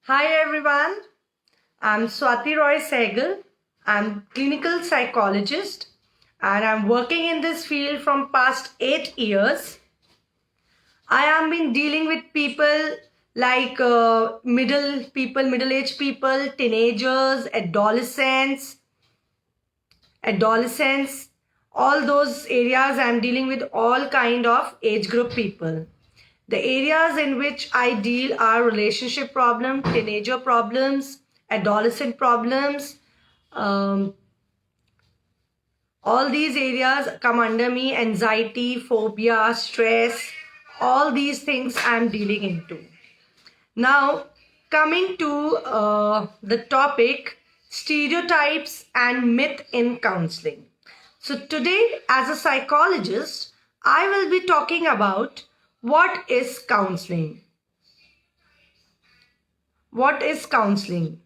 Hi everyone, I'm Swati Roy Sehgal. I'm clinical psychologist and I'm working in this field from past 8 years. I have been dealing with people like middle-aged people, teenagers, adolescents, all those areas. I'm dealing with all kind of age group people. The areas in which I deal are relationship problems, teenager problems, adolescent problems. All these areas come under me: anxiety, phobia, stress, all these things I'm dealing into. Now, coming to the topic, stereotypes and myth in counseling. So today, as a psychologist, I will be talking about what is counseling. What is counseling?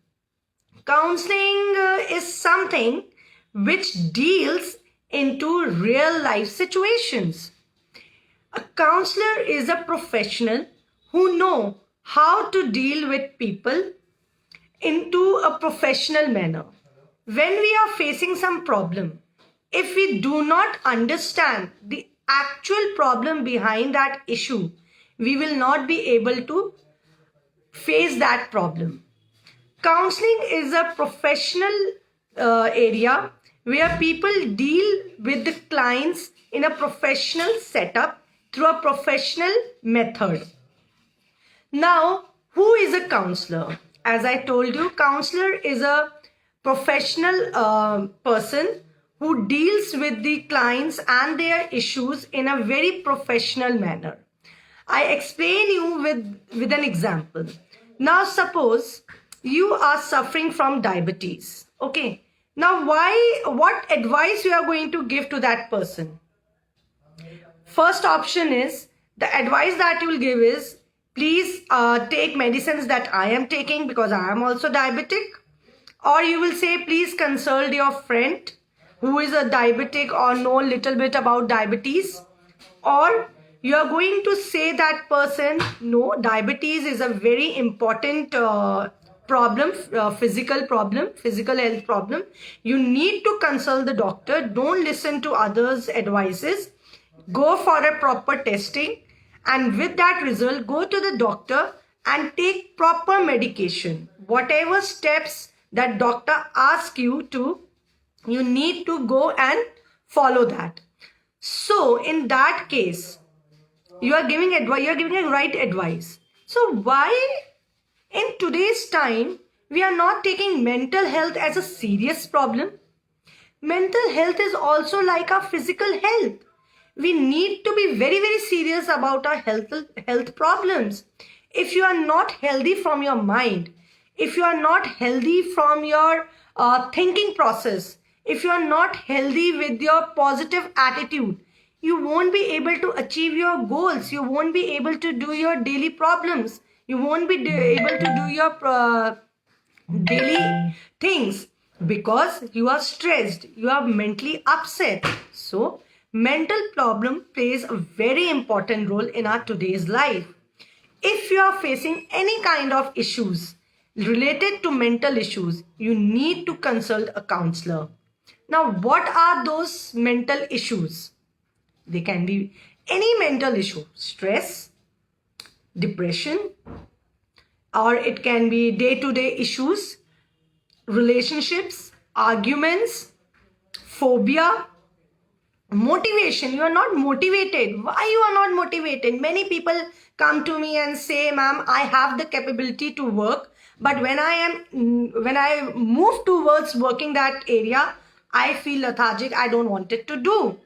Counseling is something which deals into real life situations. A counselor is a professional who know how to deal with people into a professional manner. When we are facing some problem, if we do not understand the actual problem behind that issue, we will not be able to face that problem. Counseling is a professional area where people deal with the clients in a professional setup through a professional method. Now, who is a counselor? As I told you, counselor is a professional person who deals with the clients and their issues in a very professional manner. I explain you with an example. Now, suppose you are suffering from diabetes. Okay. Now, what advice you are going to give to that person? First option is, the advice that you will give is, please take medicines that I am taking because I am also diabetic. Or you will say, please consult your friend who is a diabetic or know little bit about diabetes. Or you are going to say that person, no, diabetes is a very important problem, physical health problem. You need to consult the doctor. Don't listen to others' advices. Go for a proper testing, and with that result, go to the doctor and take proper medication. Whatever steps that doctor asks you to, you need to go and follow that. So in that case, you are giving advice, you are giving a right advice. So why in today's time we are not taking mental health as a serious problem? Mental health is also like our physical health. We need to be very, very serious about our health problems. If you are not healthy from your mind, if you are not healthy from your thinking process, if you are not healthy with your positive attitude, you won't be able to achieve your goals. You won't be able to do your daily problems. You won't be able to do your daily things because you are stressed, you are mentally upset. So mental problem plays a very important role in our today's life. If you are facing any kind of issues related to mental issues, you need to consult a counselor. Now, what are those mental issues? They can be any mental issue: stress, depression, or it can be day-to-day issues, relationships, arguments, phobia, motivation. You are not motivated. Why you are not motivated? Many people come to me and say, ma'am, I have the capability to work, but when I move towards working that area, I feel lethargic. I don't want it to do.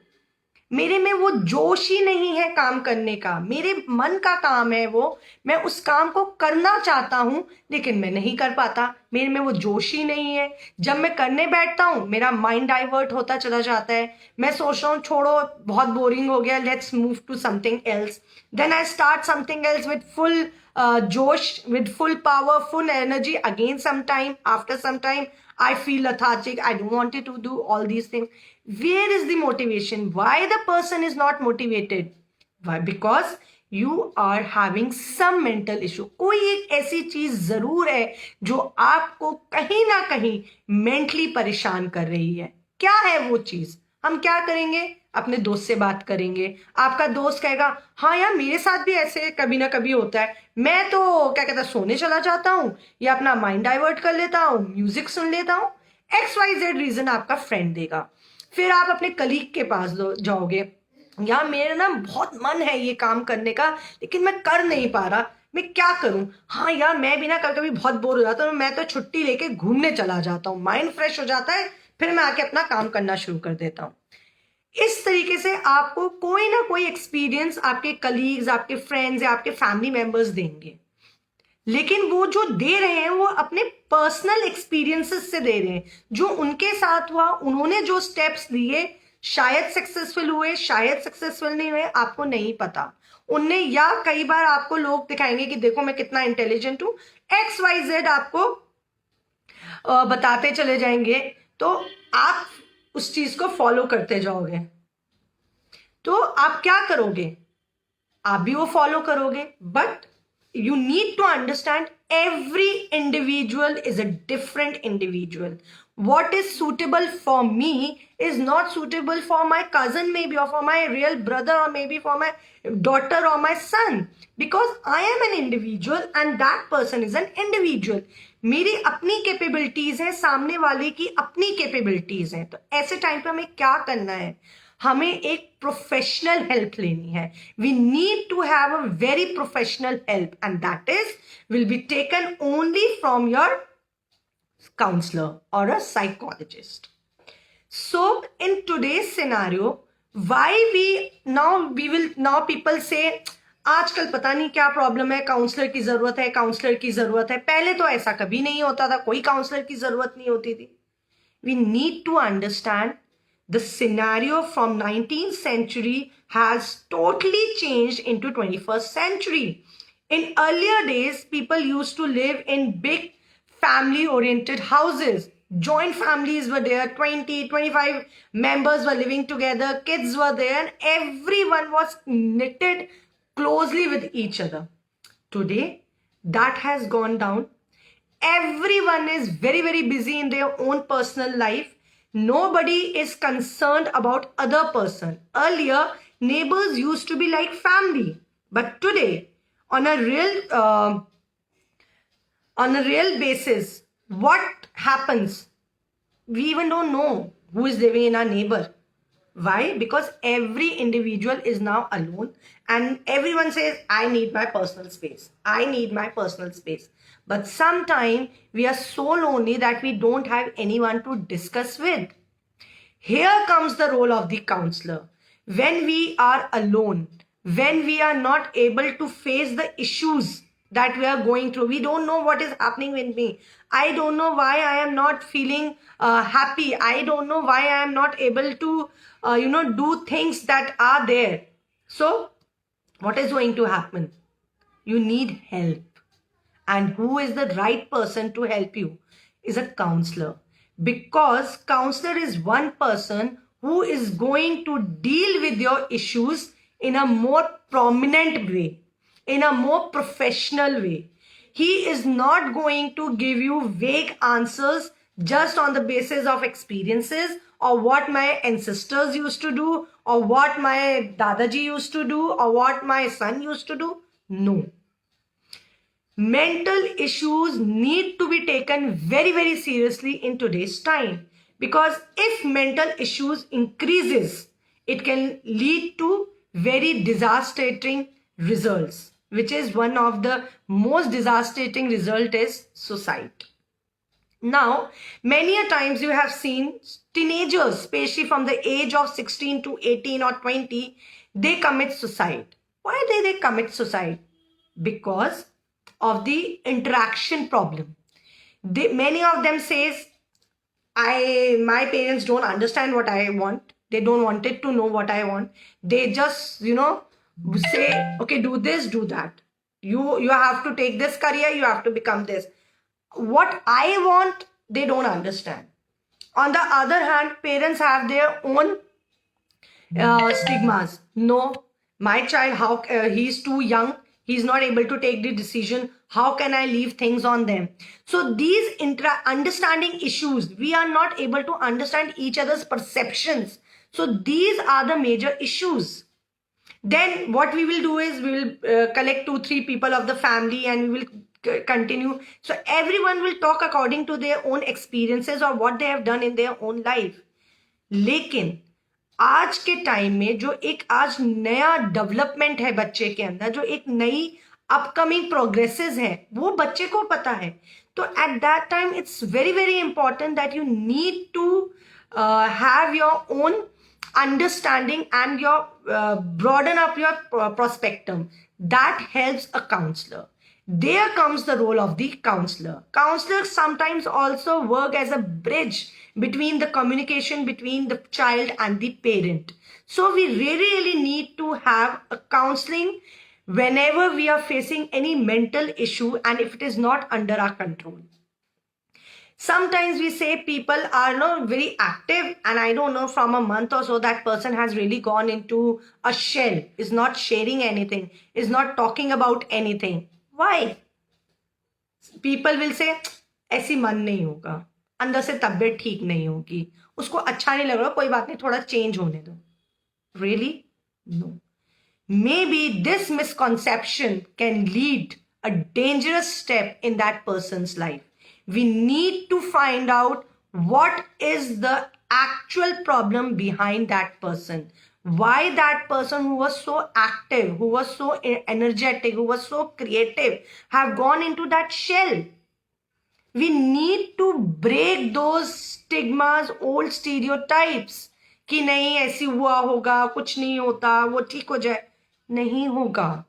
मेरे में वो जोश ही नहीं है काम करने का. मेरे मन का काम है वो, मैं उस काम को करना चाहता हूं लेकिन मैं नहीं कर पाता. मेरे में वो जोश ही नहीं है. जब मैं करने बैठता हूं मेरा माइंड डाइवर्ट होता चला जाता है. मैं सोच रहा हूं छोड़ो, बहुत बोरिंग हो गया, let's move to something else. Then I start something else with full josh, with full power, full energy. Again, after some time, I feel lethargic. I don't want to do all these things. Where is the motivation? Why the person is not motivated? Why? Because you are having some mental issue. कोई एक ऐसी चीज जरूर है जो आपको कहीं ना कहीं मेंटली परेशान कर रही है. क्या है वो चीज? हम क्या करेंगे? अपने दोस्त से बात करेंगे. आपका दोस्त कहेगा हाँ यार मेरे साथ भी ऐसे कभी ना कभी होता है, मैं तो क्या कहता है सोने चला जाता हूँ या अपना माइंड डाइवर्ट कर लेता हूँ, म्यूजिक सुन लेता हूँ. XYZ रीजन आपका फ्रेंड देगा. फिर आप अपने कलीग के पास जाओगे, यार मेरा ना बहुत मन है ये काम करने का लेकिन मैं कर नहीं पा रहा, मैं क्या करूं? हाँ यार मैं भी ना कभी कभी बहुत बोर हो जाता हूँ, मैं तो छुट्टी लेके घूमने चला जाता हूँ, माइंड फ्रेश हो जाता है, फिर मैं आके अपना काम करना शुरू कर देता हूँ. इस तरीके से आपको कोई ना कोई एक्सपीरियंस आपके कलीग्स, आपके फ्रेंड्स या आपके फैमिली मेंबर्स देंगे, लेकिन वो जो दे रहे हैं वो अपने पर्सनल एक्सपीरियंसेस से दे रहे हैं. जो उनके साथ हुआ, उन्होंने जो स्टेप्स लिए, शायद सक्सेसफुल हुए, शायद सक्सेसफुल नहीं हुए, आपको नहीं पता. उनने या कई बार आपको लोग दिखाएंगे कि देखो मैं कितना इंटेलिजेंट हूं, XYZ आपको बताते चले जाएंगे, तो आप उस चीज को फॉलो करते जाओगे. तो आप क्या करोगे? आप भी वो फॉलो करोगे, but you need to understand every individual is a different individual. What is suitable for me is not suitable for my cousin maybe, or for my real brother, or maybe for my daughter or my son, because I am an individual and that person is an individual. मेरी अपनी capabilities है, सामने वाले की अपनी capabilities है. तो ऐसे टाइम पे हमें क्या करना है? हमें एक प्रोफेशनल हेल्प लेनी है. We need to have a very professional help and that is will be taken only from your counselor or a psychologist. So in today's scenario, why we will now people say आजकल पता नहीं क्या problem है, counsellor की जरूरत है, counsellor की जरूरत है. पहले तो ऐसा कभी नहीं होता था, कोई काउंसलर की जरूरत नहीं होती थी. We need to understand the scenario from 19th century has totally changed into 21st century. In earlier days, people used to live in big family oriented houses. Joint families were there, 20, 25 members were living together, kids were there, and everyone was knitted closely with each other. Today, that has gone down. Everyone is very, very busy in their own personal life. Nobody is concerned about other person. Earlier, neighbors used to be like family, but today, on a real basis, what happens? We even don't know who is living in our neighbor. Why? Because every individual is now alone and everyone says, I need my personal space. I need my personal space. But sometimes we are so lonely that we don't have anyone to discuss with. Here comes the role of the counselor. When we are alone, when we are not able to face the issues that we are going through, we don't know what is happening with me. I don't know why I am not feeling happy. I don't know why I am not able to do things that are there. So what is going to happen? You need help. And who is the right person to help you? Is a counselor. Because counselor is one person who is going to deal with your issues in a more prominent way, in a more professional way. He is not going to give you vague answers just on the basis of experiences or what my ancestors used to do or what my Dadaji used to do or what my son used to do. No. Mental issues need to be taken very, very seriously in today's time, because if mental issues increases, it can lead to very devastating results, which is one of the most devastating result is suicide. Now, many a times you have seen teenagers, especially from the age of 16 to 18 or 20, they commit suicide. Why do they commit suicide? Because of the interaction problem. Many of them says, my parents don't understand what I want. They don't wanted to know what I want. They just, say, okay, do this, do that. You have to take this career, you have to become this. What I want, they don't understand. On the other hand, parents have their own stigmas. No, my child, how he's too young, he's not able to take the decision, how can I leave things on them? So these understanding issues, we are not able to understand each other's perceptions, so these are the major issues. Then what we will do is we will collect 2-3 people of the family and we will continue, so everyone will talk according to their own experiences or what they have done in their own life. लेकिन आज के time में जो एक आज नया development है बच्चे के अंदर, जो एक नई अपकमिंग प्रोग्रेसेस है, वो बच्चे को पता है, तो at that time it's very very important that you need to have your own understanding and your broaden up your perspective. That helps a counselor. There comes the role of the counselor. Counselors sometimes also work as a bridge between the communication between the child and the parent. So we really need to have a counseling whenever we are facing any mental issue and if it is not under our control. Sometimes we say people are not very active and I don't know, from a month or so that person has really gone into a shell, is not sharing anything, is not talking about anything. Why? People will say ऐसी मन नहीं होगा, अंदर से तबीयत ठीक नहीं होगी, उसको अच्छा नहीं लग रहा, कोई बात नहीं, थोड़ा चेंज होने दो. Really? No. Maybe this misconception can lead a dangerous step in that person's life. We need to find out what is the actual problem behind that person. Why that person who was so active, who was so energetic, who was so creative have gone into that shell. We need to break those stigmas, old stereotypes कि नहीं ऐसी हुआ होगा, कुछ नहीं होता, वो ठीक हो जाए. नहीं होगा.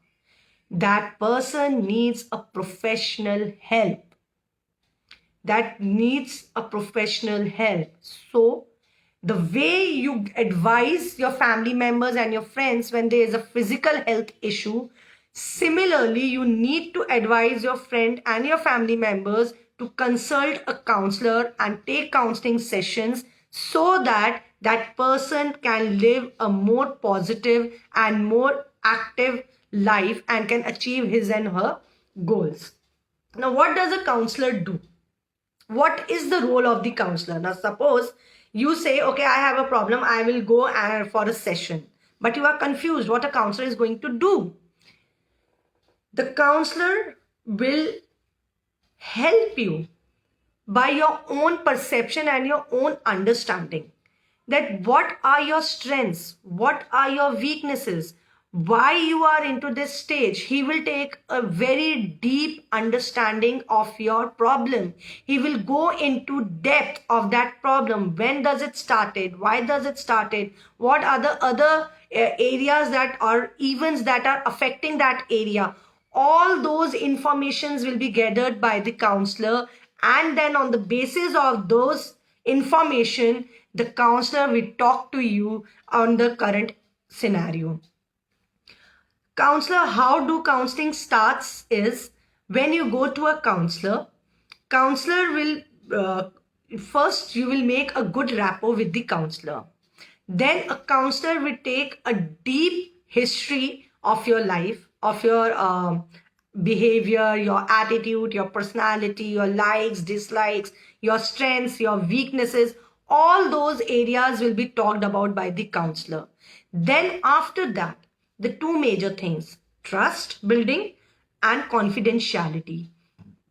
That person needs a professional help. That needs a professional help. So the way you advise your family members and your friends when there is a physical health issue, similarly you need to advise your friend and your family members to consult a counselor and take counseling sessions so that that person can live a more positive and more active life and can achieve his and her goals. Now, what does a counselor do? What is the role of the counselor? Now, suppose you say, okay, I have a problem, I will go for a session, but you are confused what a counselor is going to do. The counselor will help you by your own perception and your own understanding that what are your strengths, what are your weaknesses, why you are into this stage. He will take a very deep understanding of your problem. He will go into depth of that problem. When does it started? Why does it started? What are the other areas that are events that are affecting that area? All those informations will be gathered by the counselor, and then on the basis of those information, the counselor will talk to you on the current scenario. Counselor, how do counseling starts is when you go to a counselor will first you will make a good rapport with the counselor. Then a counselor will take a deep history of your life, of your behavior, your attitude, your personality, your likes, dislikes, your strengths, your weaknesses. All those areas will be talked about by the counselor. Then after that, the two major things, trust building and confidentiality.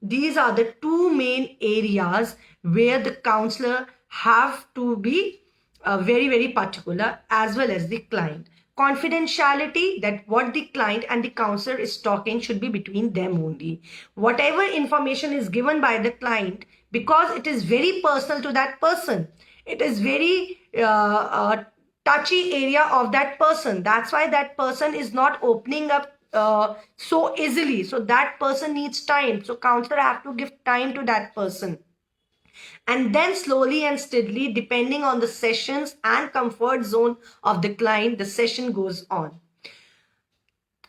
These are the two main areas where the counselor have to be very, very particular, as well as the client. Confidentiality, that what the client and the counselor is talking should be between them only. Whatever information is given by the client, because it is very personal to that person, it is very touchy area of that person. That's why that person is not opening up so easily. So that person needs time. So counselor have to give time to that person. And then slowly and steadily, depending on the sessions and comfort zone of the client, the session goes on.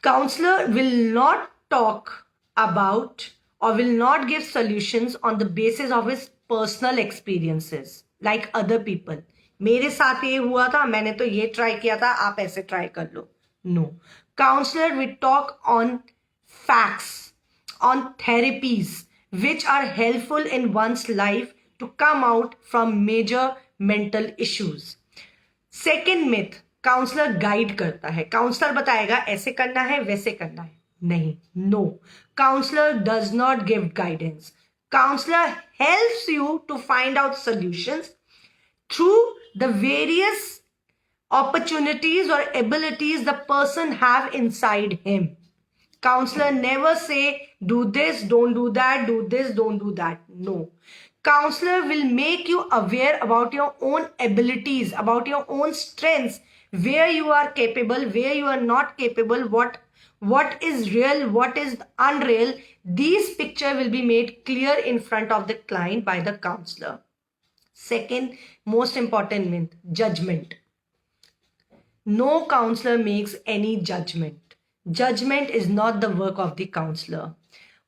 Counselor will not talk about or will not give solutions on the basis of his personal experiences like other people. मेरे साथ ये हुआ था, मैंने तो ये try किया था, आप ऐसे ट्राई कर लो. No. Counselor will talk on facts, on therapies, which are helpful in one's life to come out from major mental issues. Second myth, counsellor guide करता है. काउंसलर बताएगा ऐसे करना है वैसे करना है. नहीं, no, counsellor does not give guidance. Counsellor helps you to find out solutions through the various opportunities or abilities the person have inside him. Counselor never say do this, don't do that, do this, don't do that. No. Counselor will make you aware about your own abilities, about your own strengths, where you are capable, where you are not capable, what is real, what is unreal. These picture will be made clear in front of the client by the counselor. Second most important myth, judgment. No counselor makes any judgment. Judgment is not the work of the counselor.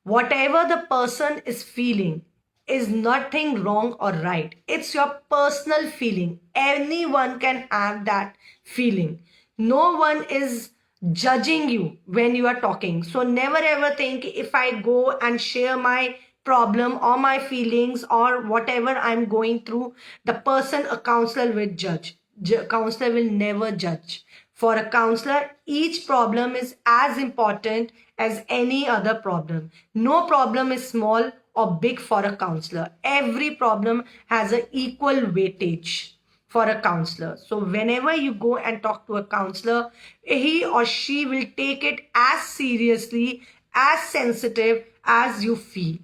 Whatever the person is feeling is nothing wrong or right. It's your personal feeling. Anyone can have that feeling. No one is judging you when you are talking. So never ever think if I go and share my problem or my feelings or whatever I'm going through, the person, a counselor will judge. Counselor will never judge. For a counselor, each problem is as important as any other problem. No problem is small or big for a counselor. Every problem has an equal weightage for a counselor. So whenever you go and talk to a counselor, he or she will take it as seriously, as sensitive as you feel.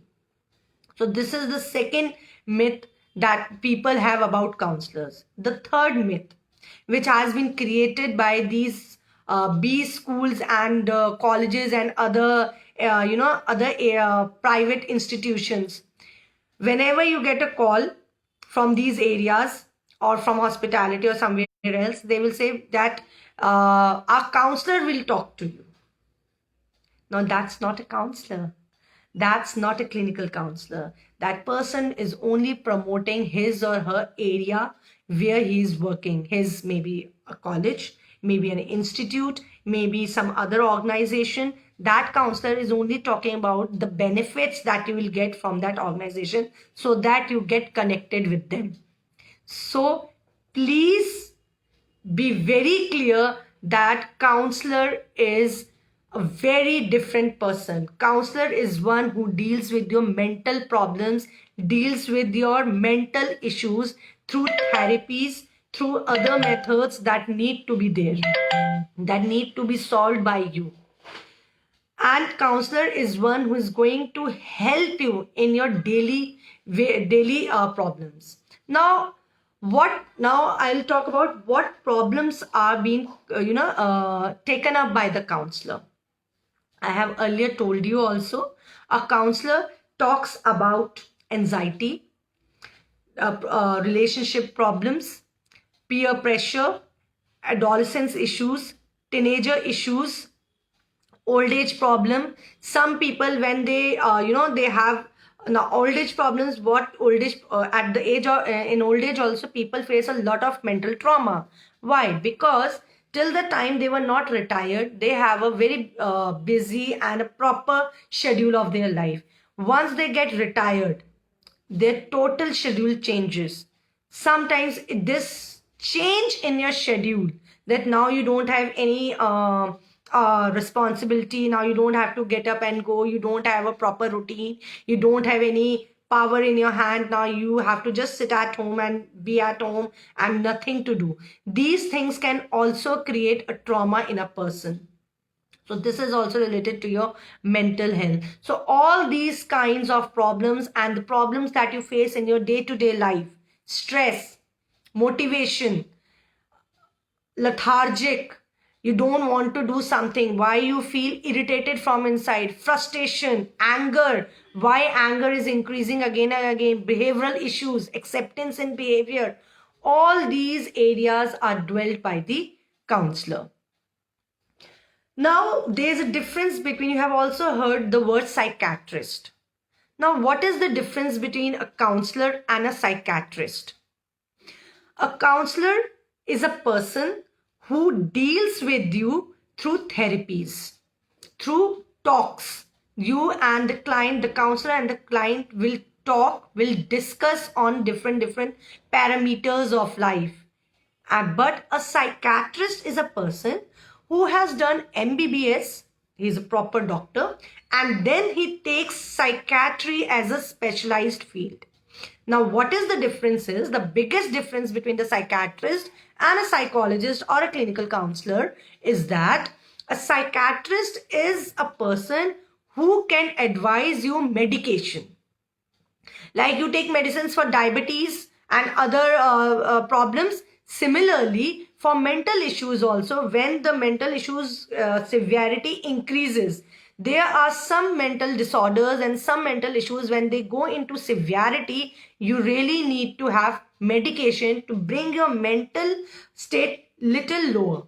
So this is the second myth that people have about counselors. The third myth, which has been created by these B schools and colleges and other private institutions. Whenever you get a call from these areas or from hospitality or somewhere else, they will say that our counselor will talk to you. No, that's not a counselor. That's not a clinical counselor. That person is only promoting his or her area where he is working. His maybe a college, maybe an institute, maybe some other organization. That counselor is only talking about the benefits that you will get from that organization so that you get connected with them. So please be very clear that counselor is a very different person. Counselor is one who deals with your mental problems, deals with your mental issues through therapies, through other methods that need to be there, that need to be solved by you. And counselor is one who is going to help you in your daily problems. Now I'll talk about what problems are being taken up by the counselor. I have earlier told you also, a counselor talks about anxiety, relationship problems, peer pressure, adolescence issues, teenager issues, old age problem. Some people, when they they have now old age problems, what old age at the age of in old age also people face a lot of mental trauma. Why? Because till the time they were not retired, they have a very busy and a proper schedule of their life. Once they get retired, their total schedule changes. Sometimes this change in your schedule, that now you don't have any responsibility, now you don't have to get up and go, you don't have a proper routine, you don't have any power in your hand, now you have to just sit at home and be at home and nothing to do. These things can also create a trauma in a person. So this is also related to your mental health. So all these kinds of problems and the problems that you face in your day-to-day life, stress, motivation, lethargic, you don't want to do something, why you feel irritated from inside, frustration, anger, why anger is increasing again and again, behavioral issues, acceptance in behavior, all these areas are dwelt by the counselor. Now, there's a difference between, you have also heard the word psychiatrist. Now, what is the difference between a counselor and a psychiatrist? A counselor is a person who deals with you through therapies, through talks. You and the client, the counselor and the client will talk, will discuss on different parameters of life. But a psychiatrist is a person who has done MBBS, he's a proper doctor, and then he takes psychiatry as a specialized field. Now, what is the difference is, the biggest difference between the psychiatrist and a psychologist or a clinical counselor is that a psychiatrist is a person who can advise you medication. Like you take medicines for diabetes and other problems. Similarly, for mental issues also, when the mental issues severity increases, there are some mental disorders and some mental issues, when they go into severity, you really need to have medication to bring your mental state little lower.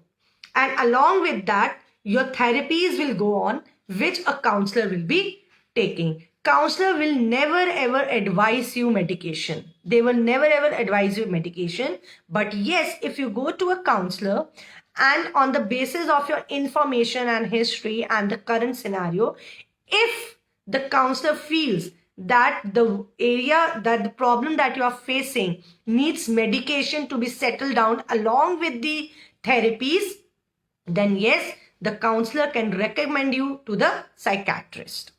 And along with that, your therapies will go on, which a counselor will be taking. Counselor will never ever advise you medication. They will never ever advise you medication. But yes, if you go to a counselor and on the basis of your information and history and the current scenario, if the counselor feels that the area, that the problem that you are facing needs medication to be settled down along with the therapies, then yes, the counselor can recommend you to the psychiatrist.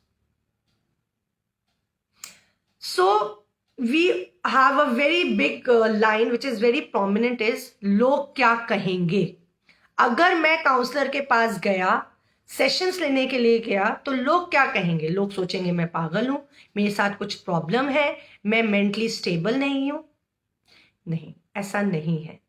So we have a very big line which is very prominent is लोग क्या कहेंगे. अगर मैं counsellor के पास गया, sessions लेने के लिए गया, तो लोग क्या कहेंगे? लोग सोचेंगे मैं पागल हूं, मेरे साथ कुछ प्रॉब्लम है, मैं मेंटली स्टेबल नहीं हूं. नहीं, ऐसा नहीं है.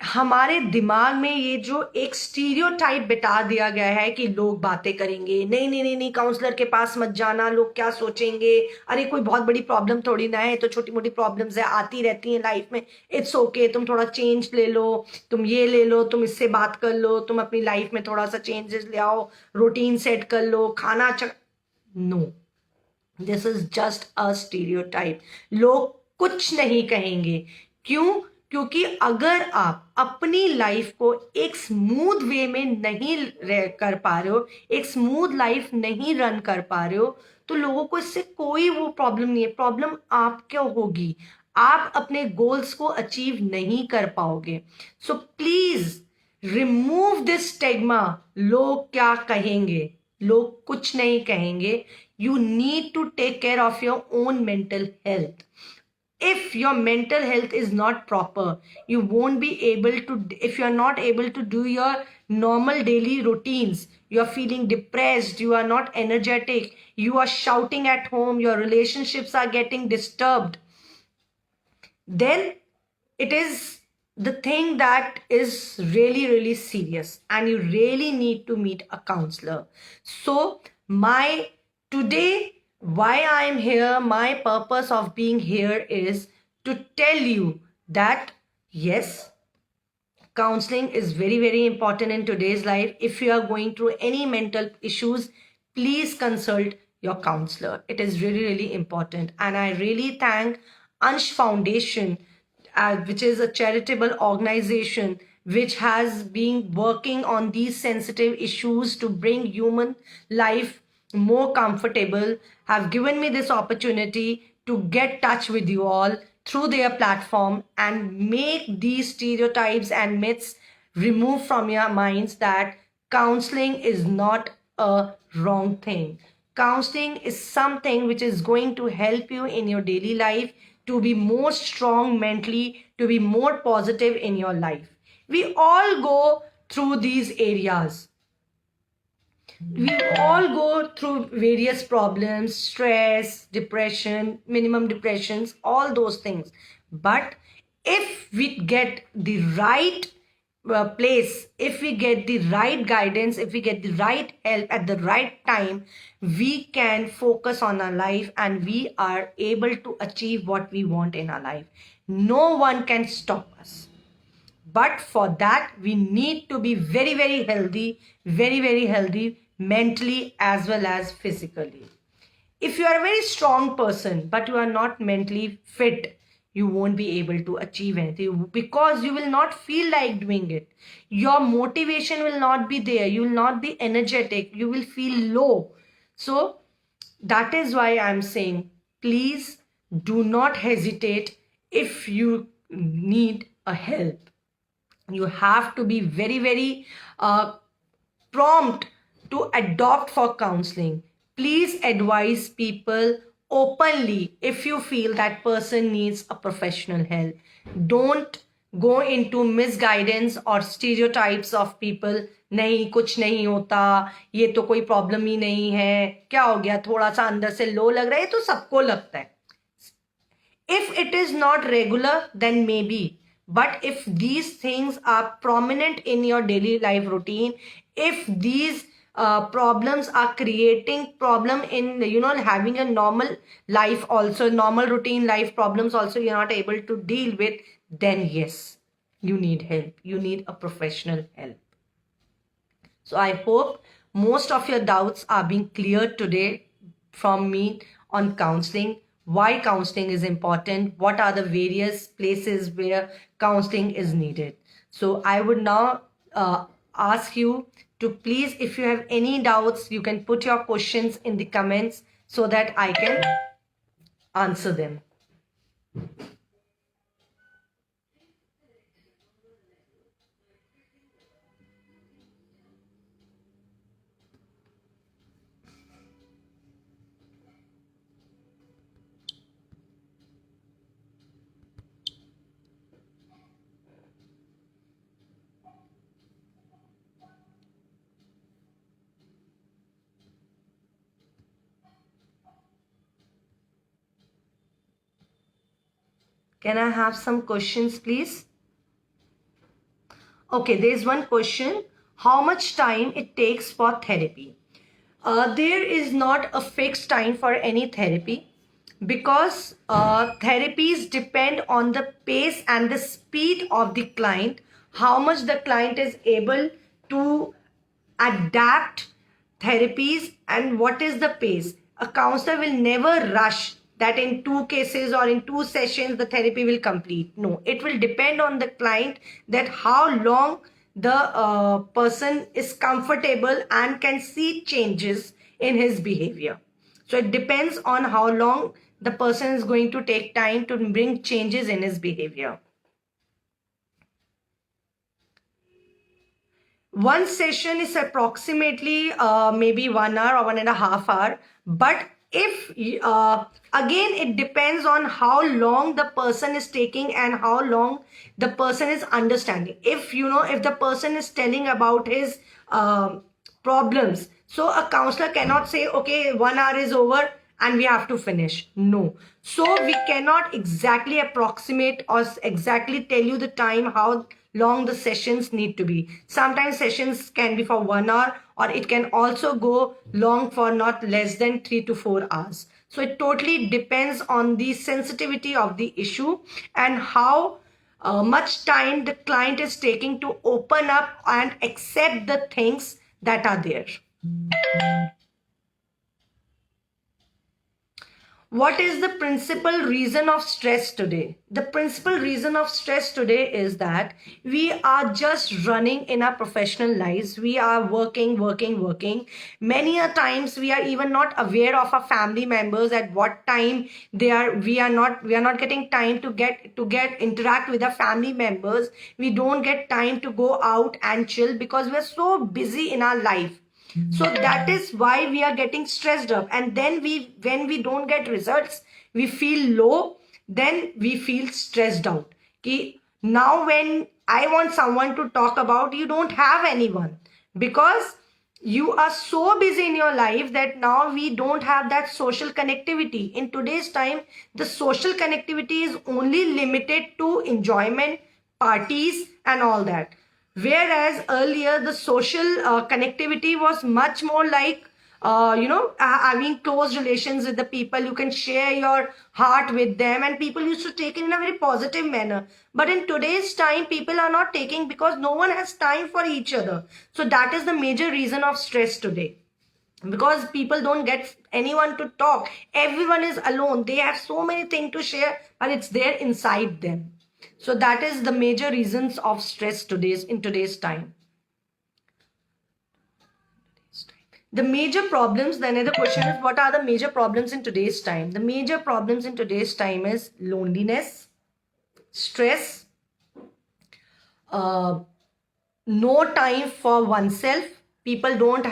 हमारे दिमाग में ये जो एक स्टीरियोटाइप बिठा दिया गया है कि लोग बातें करेंगे, नहीं नहीं नहीं नहीं काउंसलर के पास मत जाना, लोग क्या सोचेंगे, अरे कोई बहुत बड़ी प्रॉब्लम थोड़ी ना है, तो छोटी मोटी प्रॉब्लम्स है, आती रहती हैं लाइफ में, इट्स ओके, तुम थोड़ा चेंज ले लो, तुम ये ले लो, तुम इससे बात कर लो, तुम अपनी लाइफ में थोड़ा सा चेंजेस ले आओ, रूटीन सेट कर लो, खाना अच्छा. No, this is just a stereotype. लोग कुछ नहीं कहेंगे. क्यों? क्योंकि अगर आप अपनी लाइफ को एक स्मूथ वे में नहीं कर पा रहे हो, एक स्मूथ लाइफ नहीं रन कर पा रहे हो, तो लोगों को इससे कोई वो प्रॉब्लम नहीं है. प्रॉब्लम आपको होगी, आप अपने गोल्स को अचीव नहीं कर पाओगे. So please remove this stigma. लोग क्या कहेंगे? लोग कुछ नहीं कहेंगे. You need to take care of your own mental health. If your mental health is not proper, you won't be able to, if you're not able to do your normal daily routines, you're feeling depressed, you are not energetic, you are shouting at home, your relationships are getting disturbed, then it is the thing that is really really serious and you really need to meet a counselor. So my today, why I am here, my purpose of being here is to tell you that yes, counseling is very very important in today's life. If you are going through any mental issues, please consult your counselor. It is really really important. And I really thank Ansh Foundation, which is a charitable organization which has been working on these sensitive issues to bring human life more comfortable, have given me this opportunity to get touch with you all through their platform and make these stereotypes and myths remove from your minds that counseling is not a wrong thing. Counseling is something which is going to help you in your daily life to be more strong mentally, to be more positive in your life. We all go through these areas. We all go through various problems, stress, depression, minimum depressions, all those things. But if we get the right place, if we get the right guidance, if we get the right help at the right time, we can focus on our life and we are able to achieve what we want in our life. No one can stop us. But for that, we need to be very, very healthy, very, very healthy mentally as well as physically. If you are a very strong person, but you are not mentally fit, you won't be able to achieve anything, because you will not feel like doing it. Your motivation will not be there. You will not be energetic. You will feel low. So that is why I'm saying, please do not hesitate. If you need a help, you have to be very, very prompt to adopt for counseling. Please advise people openly if you feel that person needs a professional help. Don't go into misguidance or stereotypes of people. नहीं, कुछ नहीं होता, ये तो कोई problem ही नहीं है, क्या हो गया, थोड़ा सा अंदर से लो लग रहा है, ये तो सबको लगता है. If it is not regular, then maybe. But if these things are prominent in your daily life routine, if these problems are creating problem in, having a normal life also, normal routine life problems also, you're not able to deal with, then yes, you need help. You need a professional help. So I hope most of your doubts are being cleared today from me on counseling. Why counseling is important, what are the various places where counseling is needed. So I would now ask you to please, if you have any doubts, you can put your questions in the comments so that I can answer them. Can I have some questions, please? Okay, there's one question. How much time it takes for therapy? There is not a fixed time for any therapy, because therapies depend on the pace and the speed of the client, how much the client is able to adapt therapies, and what is the pace. A counselor will never rush that in 2 cases or in 2 sessions the therapy will complete. No, it will depend on the client, that how long the person is comfortable and can see changes in his behavior. So it depends on how long the person is going to take time to bring changes in his behavior. One session is approximately maybe 1 hour or 1.5 hours. But if again, it depends on how long the person is taking and how long the person is understanding. If if the person is telling about his problems, so a counselor cannot say, okay, 1 hour is over and we have to finish. No. So we cannot exactly approximate or exactly tell you the time how long the sessions need to be. Sometimes sessions can be for 1 hour, or it can also go long for not less than 3 to 4 hours. So it totally depends on the sensitivity of the issue and how much time the client is taking to open up and accept the things that are there. What is the principal reason of stress today? The principal reason of stress today is that we are just running in our professional lives. We are working. Many a times we are even not aware of our family members at what time they are. We are not getting time to interact with our family members. We don't get time to go out and chill because we are so busy in our life. So that is why we are getting stressed up, and then when we don't get results, we feel low, then we feel stressed out. Now when I want someone to talk about, you don't have anyone, because you are so busy in your life that now we don't have that social connectivity. In today's time, the social connectivity is only limited to enjoyment, parties and all that. Whereas earlier the social connectivity was much more like having close relations with the people. You can share your heart with them, and people used to take it in a very positive manner. But in today's time, people are not taking, because no one has time for each other. So that is the major reason of stress today. because people don't get anyone to talk. Everyone is alone. They have so many things to share, but it's there inside them. So that is the major reasons of stress in today's time. The major problems, the another question is, what are the major problems in today's time? The major problems in today's time is loneliness, stress, no time for oneself. People don't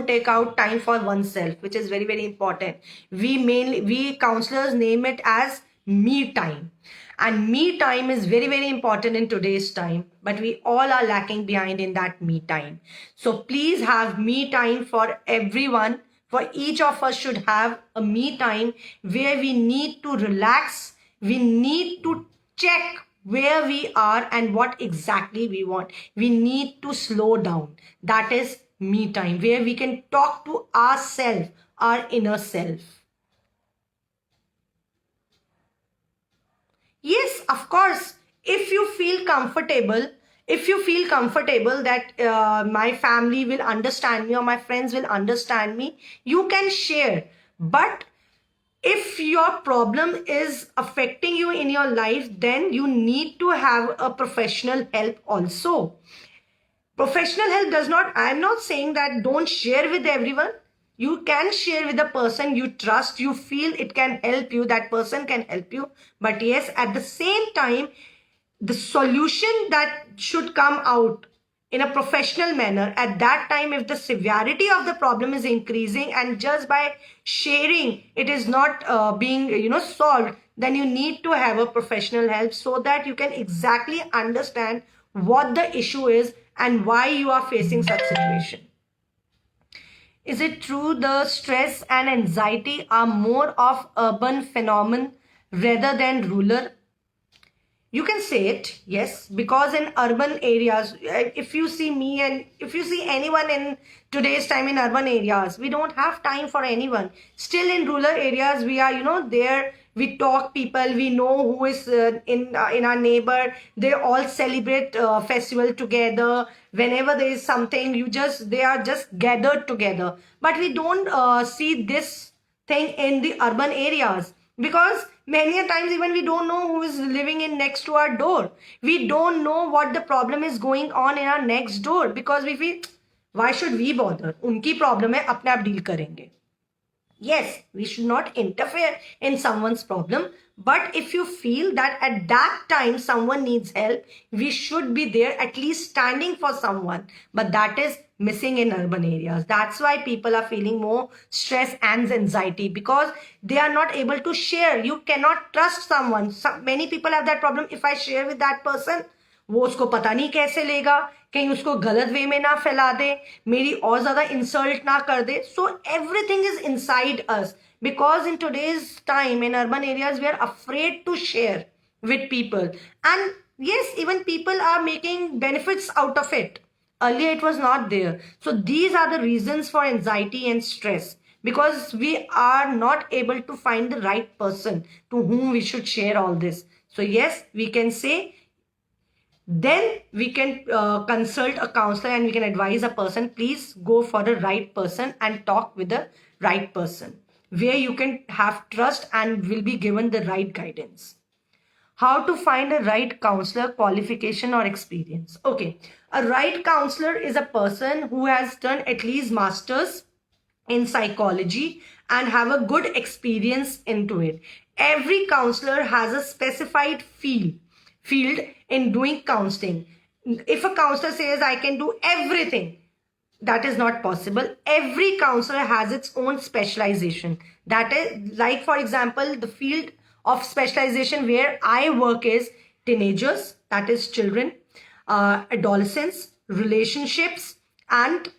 take out time for oneself, which is very, very important. We counselors name it as me time, and me time is very, very important in today's time, but we all are lacking behind in that me time. So please have me time for everyone. For each of us should have a me time where we need to relax, we need to check where we are and what exactly we want. We need to slow down. That is me time, where we can talk to ourselves, our inner self. Yes, of course. If you feel comfortable, that my family will understand me or my friends will understand me, you can share. But if your problem is affecting you in your life, then you need to have a professional help also. Professional help does not, I'm not saying that don't share with everyone. You can share with a person you trust, you feel it can help you, that person can help you. But yes, at the same time, the solution that should come out in a professional manner at that time, if the severity of the problem is increasing and just by sharing it is not being solved, then you need to have a professional help so that you can exactly understand what the issue is and why you are facing such situation. Is it true the stress and anxiety are more of urban phenomenon rather than rural? You can say it, yes, because in urban areas, if you see me and if you see anyone in today's time in urban areas, we don't have time for anyone. Still in rural areas, we are, there, we talk people, we know who is in our neighbor. They all celebrate festival together. Whenever there is something, they are just gathered together. But we don't see this thing in the urban areas, because many a times even we don't know who is living in next to our door. We don't know what the problem is going on in our next door, because we feel, why should we bother? Unki problem hai, apne aap deal karenge. Yes, we should not interfere in someone's problem. But if you feel that at that time someone needs help, we should be there, at least standing for someone. But that is missing in urban areas. That's why people are feeling more stress and anxiety, because they are not able to share. You cannot trust someone. Many people have that problem. If I share with that person, वो उसको पता नहीं कैसे लेगा, कहीं उसको गलत वे में ना फैला दे, मेरी और ज्यादा इंसल्ट ना कर दे. So everything is inside us, because in today's time in urban areas we are afraid to share with people. And yes, even people are making benefits out of it. Earlier it was not there. So these are the reasons for anxiety and stress, because we are not able to find the right person to whom we should share all this. So yes, we can say, then we can consult a counselor and we can advise a person, please go for the right person and talk with the right person, where you can have trust and will be given the right guidance. How to find a right counselor, qualification or experience? Okay, a right counselor is a person who has done at least masters in psychology and have a good experience into it. Every counselor has a specified field in doing counseling. If a counselor says I can do everything, that is not possible. Every counselor has its own specialization. That is, like for example, the field of specialization where I work is teenagers, that is children, adolescents, relationships, and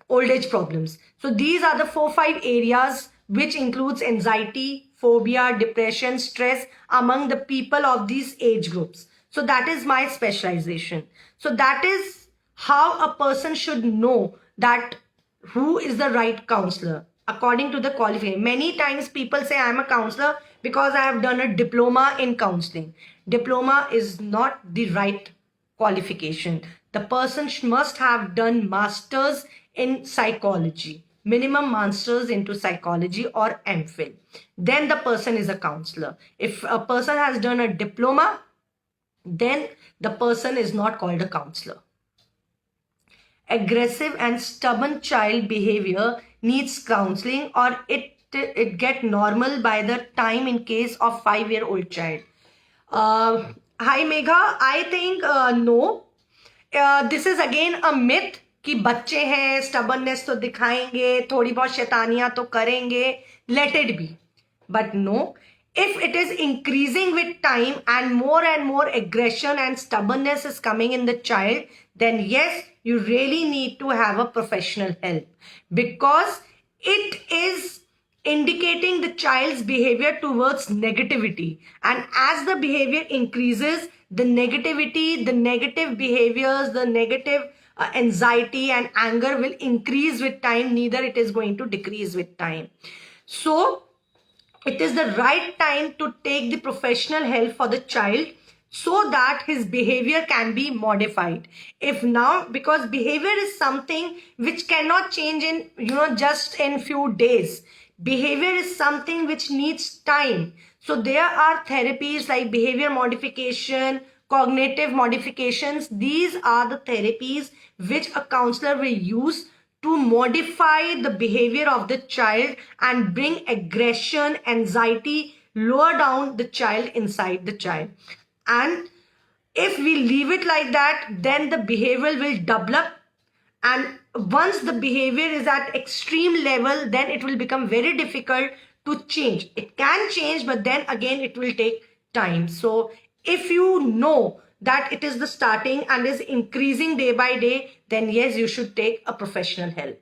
old age problems. So these are the 4-5 areas which includes anxiety, phobia, depression, stress among the people of these age groups. So that is my specialization. So that is how a person should know that who is the right counselor according to the qualification. Many times people say I am a counselor because I have done a diploma in counseling. Diploma is not the right qualification. The person must have done masters in psychology, minimum masters into psychology or MPhil. Then the person is a counselor. If a person has done a diploma, then the person is not called a counselor. Aggressive and stubborn child behavior needs counseling, or it get normal by the time in case of 5-year-old child. Hi Megha, I think no. This is again a myth कि बच्चे हैं, stubbornness तो दिखाएंगे, थोड़ी बहुत शैतानियां तो करेंगे, let it be. But no, if it is increasing with time and more aggression and stubbornness is coming in the child, then yes, you really need to have a professional help, because it is indicating the child's behavior towards negativity. And as the behavior increases, the negativity, the negative behaviors, the negative anxiety and anger will increase with time. Neither it is going to decrease with time. So it is the right time to take the professional help for the child, so that his behavior can be modified. If now, because behavior is something which cannot change in, just in few days. Behavior is something which needs time. So there are therapies like behavior modification, cognitive modifications. These are the therapies which a counselor will use to modify the behavior of the child and bring aggression, anxiety, lower down the child inside the child. And if we leave it like that, then the behavior will double up. And once the behavior is at extreme level, then it will become very difficult to change. It can change, but then again, it will take time. So if you know that it is the starting and is increasing day by day, then yes, you should take a professional help.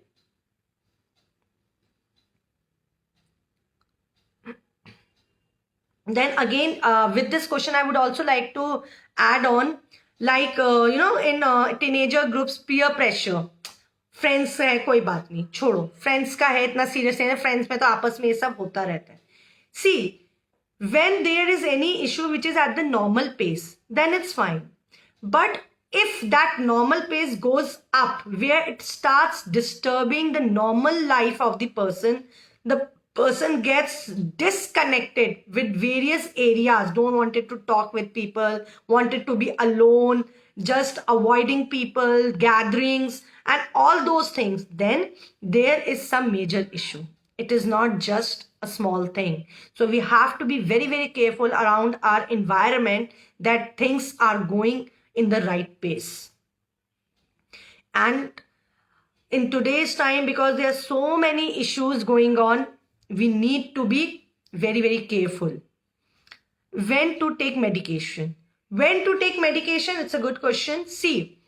Then again, with this question, I would also like to add on, like, in teenager groups, peer pressure. Friends है, कोई बात नहीं, छोड़ो, friends का है, इतना serious है, friends में तो आपस में ये सब होता रहता है. सी, when there is any issue which is at the normal pace, then it's fine. But if that normal pace goes up, where it starts disturbing the normal life of the person gets disconnected with various areas, don't wanted to talk with people, wanted to be alone, just avoiding people, gatherings, and all those things, then there is some major issue. It is not just a small thing. So we have to be very, very careful around our environment that things are going in the right pace. And in today's time, because there are so many issues going on, we need to be very, very careful. When to take medication? When to take medication? It's a good question. See,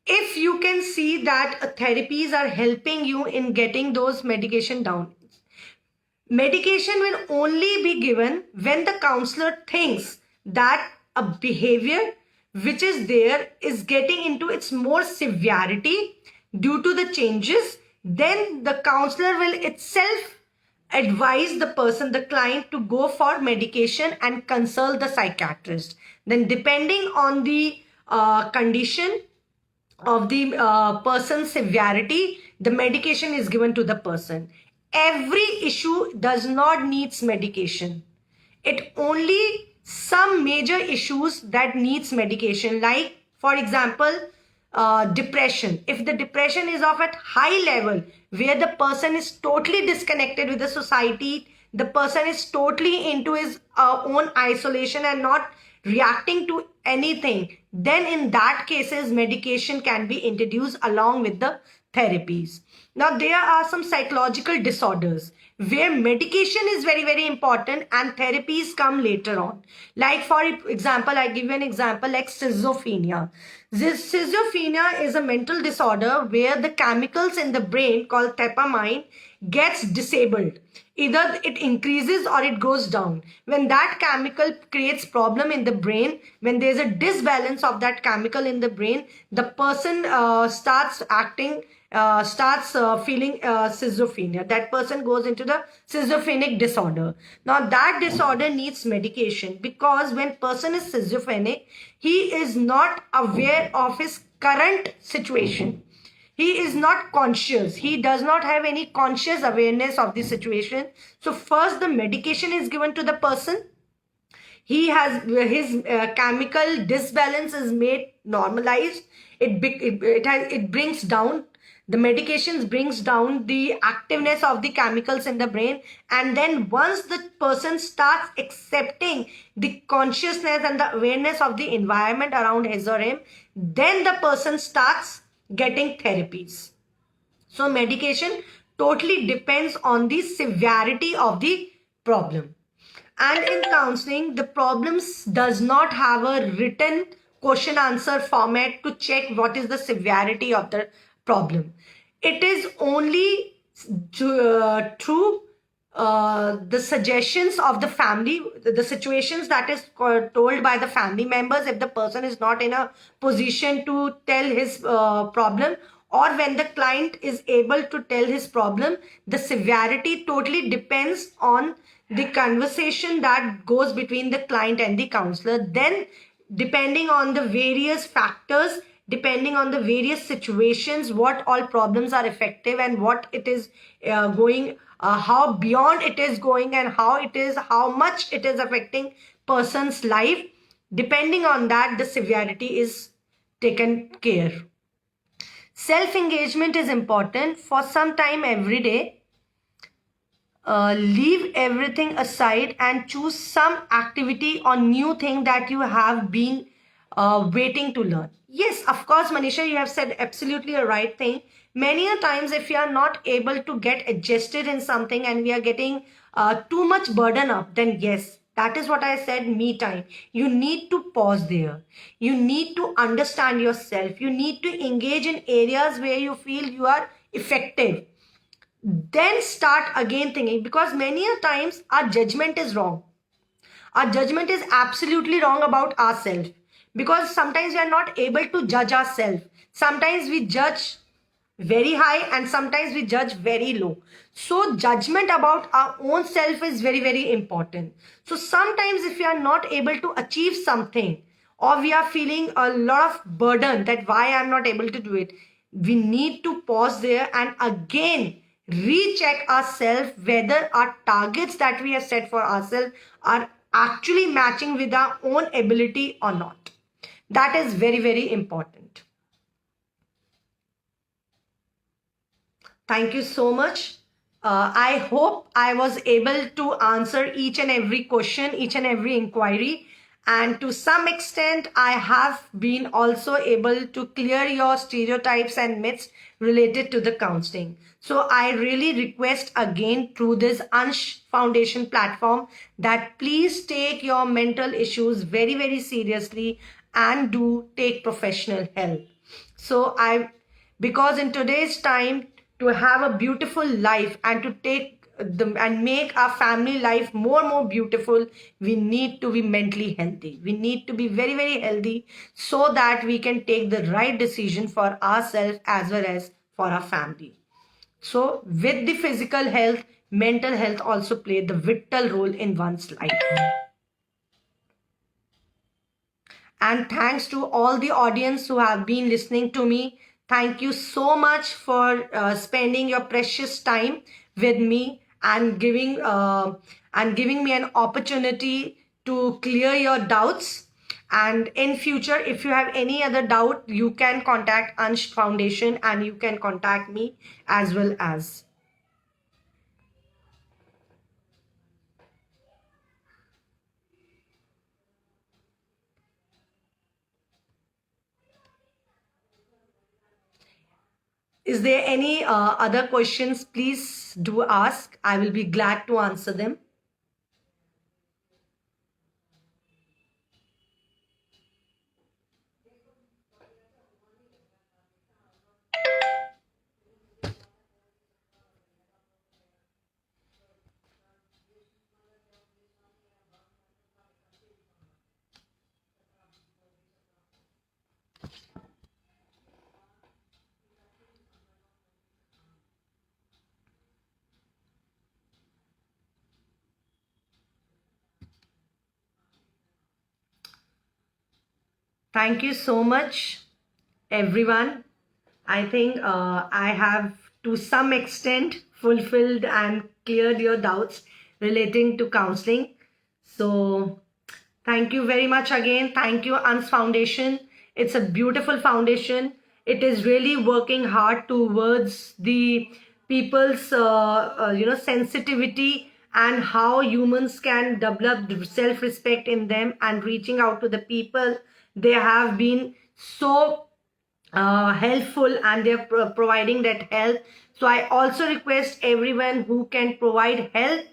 if you can see that therapies are helping you in getting those medication down, medication will only be given when the counselor thinks that a behavior which is there is getting into its more severity due to the changes. Then the counselor will itself advise the person, the client, to go for medication and consult the psychiatrist. Then depending on the condition of the person's severity, the medication is given to the person. Every issue does not needs medication. It only some major issues that needs medication, like for example, depression. If the depression is of at high level, where the person is totally disconnected with the society, the person is totally into his own isolation and not reacting to anything, then in that cases medication can be introduced along with the therapies. Now there are some psychological disorders where medication is very, very important and therapies come later on. Like for example, I give you an example like schizophrenia. This schizophrenia is a mental disorder where the chemicals in the brain called dopamine gets disabled. Either it increases or it goes down. When that chemical creates problem in the brain, when there's a disbalance of that chemical in the brain, the person starts acting, feeling schizophrenia. That person goes into the schizophrenic disorder. Now that disorder needs medication, because when person is schizophrenic, he is not aware of his current situation, he is not conscious. He does not have any conscious awareness of the situation. So first the medication is given to the person. He has his chemical disbalance is made normalized. It brings down, the medications brings down the activeness of the chemicals in the brain. And then once the person starts accepting the consciousness and the awareness of the environment around his or him, then the person starts getting therapies. So medication totally depends on the severity of the problem. And in counseling, the problems does not have a written question answer format to check what is the severity of the problem. It is only through the suggestions of the family, the situations that is told by the family members, if the person is not in a position to tell his problem, or when the client is able to tell his problem, the severity totally depends on the conversation that goes between the client and the counselor. Then depending on the various factors, depending on the various situations, what all problems are effective and what it is going, how beyond it is going, and how much it is affecting person's life, depending on that the severity is taken care. Self engagement is important. For some time every day, leave everything aside and choose some activity or new thing that you have been waiting to learn. Yes, of course, Manisha, you have said absolutely a right thing. Many a times, if you are not able to get adjusted in something and we are getting too much burden up, then yes, that is what I said, me time. You need to pause there. You need to understand yourself. You need to engage in areas where you feel you are effective, then start again thinking, because many a times our judgment is wrong. Our judgment is absolutely wrong about ourselves, because sometimes we are not able to judge ourselves. Sometimes we judge very high and sometimes we judge very low. So judgment about our own self is very, very important. So sometimes if we are not able to achieve something, or we are feeling a lot of burden that why I'm not able to do it, we need to pause there and again recheck ourselves whether our targets that we have set for ourselves are actually matching with our own ability or not. That is very, very important. Thank you so much. I hope I was able to answer each and every question, each and every inquiry. And to some extent, I have been also able to clear your stereotypes and myths related to the counseling. So I really request again through this Ansh Foundation platform that please take your mental issues very, very seriously and do take professional help. So because in today's time, to have a beautiful life and to take and make our family life more and more beautiful, we need to be mentally healthy. We need to be very, very healthy so that we can take the right decision for ourselves as well as for our family. So with the physical health, mental health also play the vital role in one's life. And thanks to all the audience who have been listening to me. Thank you so much for spending your precious time with me and giving me an opportunity to clear your doubts. And in future, if you have any other doubt, you can contact Ansh Foundation and you can contact me as well as. Is there any other questions? Please do ask. I will be glad to answer them. Thank you so much. everyone. I think I have to some extent fulfilled and cleared your doubts relating to counseling. So thank you very much again. Thank you, ANS Foundation. It's a beautiful foundation. It is really working hard towards the people's, sensitivity and how humans can develop self-respect in them and reaching out to the people. They have been so helpful and they're providing that help. So I also request everyone who can provide help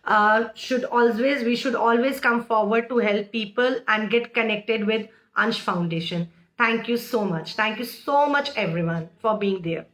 we should always come forward to help people and get connected with Ansh Foundation. Thank you so much. Thank you so much everyone for being there.